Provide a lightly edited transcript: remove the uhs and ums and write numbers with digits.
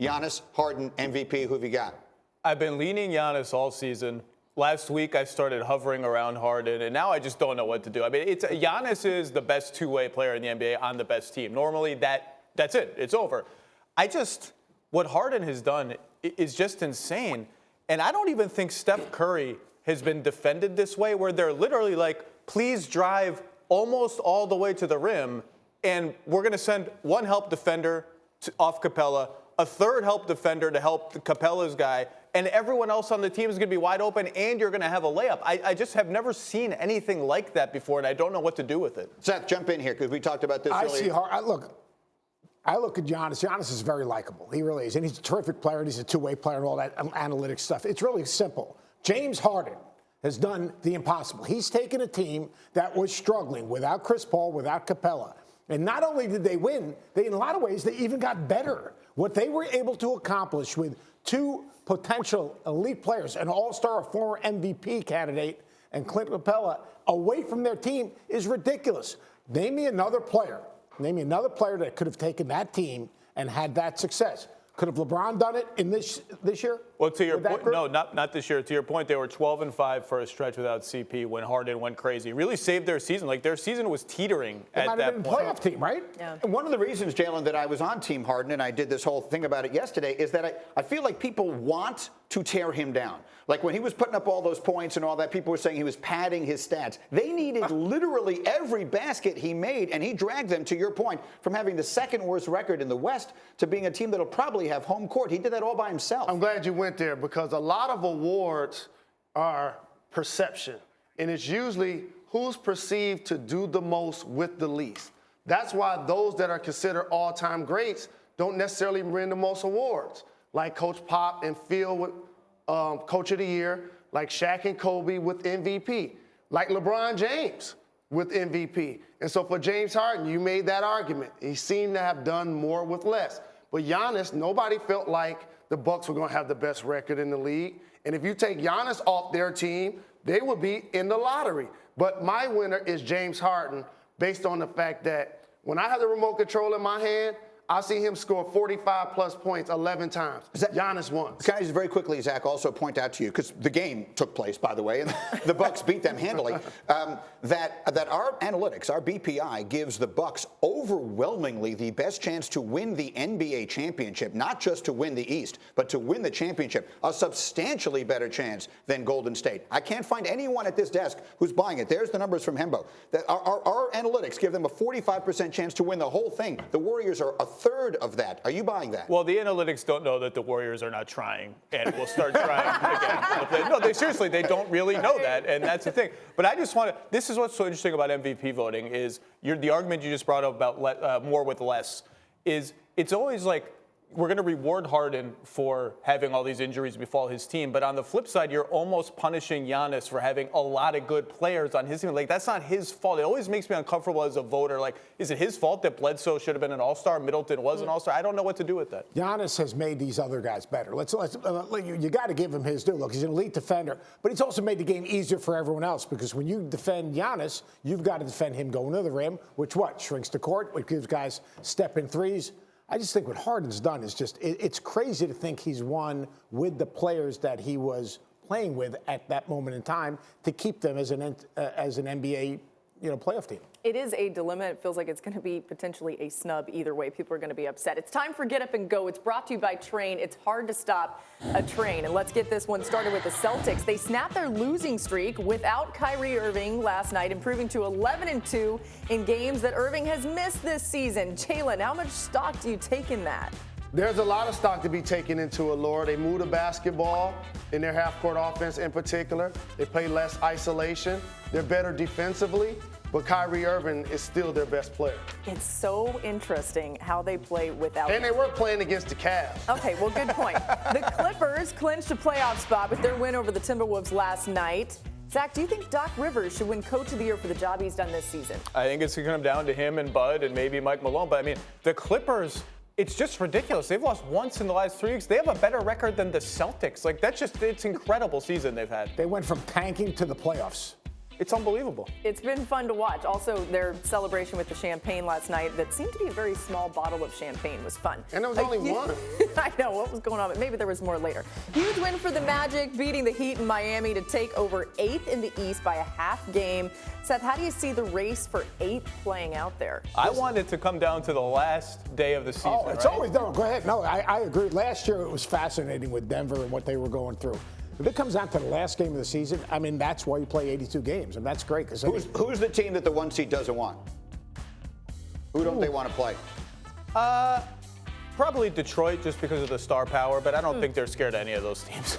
Giannis, Harden, MVP. Who have you got? I've been leaning Giannis all season. Last week, I started hovering around Harden, and now I just don't know what to do. I mean, Giannis is the best two-way player in the NBA on the best team. Normally, that's it. It's over. What Harden has done is just insane. And I don't even think Steph Curry has been defended this way, where they're literally like, please drive almost all the way to the rim, and we're going to send one help defender off Capella, a third help defender to help Capella's guy, and everyone else on the team is going to be wide open, and you're going to have a layup. I just have never seen anything like that before, and I don't know what to do with it. Seth, jump in here, because we talked about this earlier. I look at Giannis. Giannis is very likable. He really is. And he's a terrific player, and he's a two-way player and all that analytic stuff. It's really simple. James Harden has done the impossible. He's taken a team that was struggling without Chris Paul, without Capella. And not only did they win, in a lot of ways, they even got better. What they were able to accomplish with two potential elite players, an all-star, a former MVP candidate, and Clint Capella, away from their team is ridiculous. Name me another player that could have taken that team and had that success. Could have LeBron done it in this year? Well, to your point, no, not this year. To your point, they were 12-5 for a stretch without CP when Harden went crazy. Really saved their season. Like, their season was teetering at that point. They might have been a playoff team, right? Yeah. And one of the reasons, Jalen, that I was on Team Harden, and I did this whole thing about it yesterday, is that I feel like people want to tear him down. Like, when he was putting up all those points and all that, people were saying he was padding his stats. They needed literally every basket he made, and he dragged them, to your point, from having the second worst record in the West to being a team that'll probably have home court. He did that all by himself. I'm glad you went there, because a lot of awards are perception, and it's usually who's perceived to do the most with the least. That's why those that are considered all-time greats don't necessarily win the most awards, like Coach Pop and Phil with Coach of the Year, like Shaq and Kobe with MVP, like LeBron James with MVP. And so for James Harden, you made that argument. He seemed to have done more with less. But Giannis, nobody felt like the Bucks were going to have the best record in the league. And if you take Giannis off their team, they would be in the lottery. But my winner is James Harden, based on the fact that when I have the remote control in my hand, I see him score 45-plus points 11 times. Giannis once. Can I just very quickly, Zach, also point out to you, because the game took place, by the way, and the Bucks beat them handily, that our analytics, our BPI, gives the Bucks overwhelmingly the best chance to win the NBA championship, not just to win the East, but to win the championship, a substantially better chance than Golden State. I can't find anyone at this desk who's buying it. There's the numbers from Hembo. Our analytics give them a 45% chance to win the whole thing. The Warriors are a third of that. Are you buying that? Well, the analytics don't know that the Warriors are not trying and will start trying again. No, they don't really know that, and that's the thing. But I just want to, this is what's so interesting about MVP voting is the argument you just brought up about more with less is it's always like, we're going to reward Harden for having all these injuries befall his team. But on the flip side, you're almost punishing Giannis for having a lot of good players on his team. Like, that's not his fault. It always makes me uncomfortable as a voter. Like, is it his fault that Bledsoe should have been an all-star, Middleton was an all-star? I don't know what to do with that. Giannis has made these other guys better. You got to give him his due. Look, he's an elite defender, but he's also made the game easier for everyone else, because when you defend Giannis, you've got to defend him going to the rim, which shrinks the court, which gives guys step-in threes. I just think what Harden's done is it's crazy to think he's won with the players that he was playing with at that moment in time to keep them as an NBA playoff team. It is a dilemma. It feels like it's going to be potentially a snub either way. People are going to be upset. It's time for Get Up and Go. It's brought to you by Train. It's hard to stop a train. And let's get this one started with the Celtics. They snapped their losing streak without Kyrie Irving last night, improving to 11-2 in games that Irving has missed this season. Jalen, how much stock do you take in that? There's a lot of stock to be taken into Allure. They move the basketball in their half-court offense in particular. They play less isolation. They're better defensively, but Kyrie Irving is still their best player. It's so interesting how they play without him. And they were playing against the Cavs. Okay, well, good point. The Clippers clinched a playoff spot with their win over the Timberwolves last night. Zach, do you think Doc Rivers should win Coach of the Year for the job he's done this season? I think it's going to come down to him and Bud and maybe Mike Malone. But, I mean, the Clippers, it's just ridiculous. They've lost once in the last 3 weeks. They have a better record than the Celtics. Like, it's incredible season they've had. They went from tanking to the playoffs. It's unbelievable. It's been fun to watch. Also, their celebration with the champagne last night that seemed to be a very small bottle of champagne was fun. And there was only one. I know what was going on, but maybe there was more later. Huge win for the Magic, beating the Heat in Miami to take over 8th in the East by a half game. Seth, how do you see the race for 8th playing out there? I want it to come down to the last day of the season. Oh, it's right? always done. Go ahead. No, I agree. Last year it was fascinating with Denver and what they were going through. If it comes down to the last game of the season, I mean, that's why you play 82 games, and that's great. Who's the team that the 1 seed doesn't want? Who don't they want to play? Probably Detroit just because of the star power, but I don't think they're scared of any of those teams.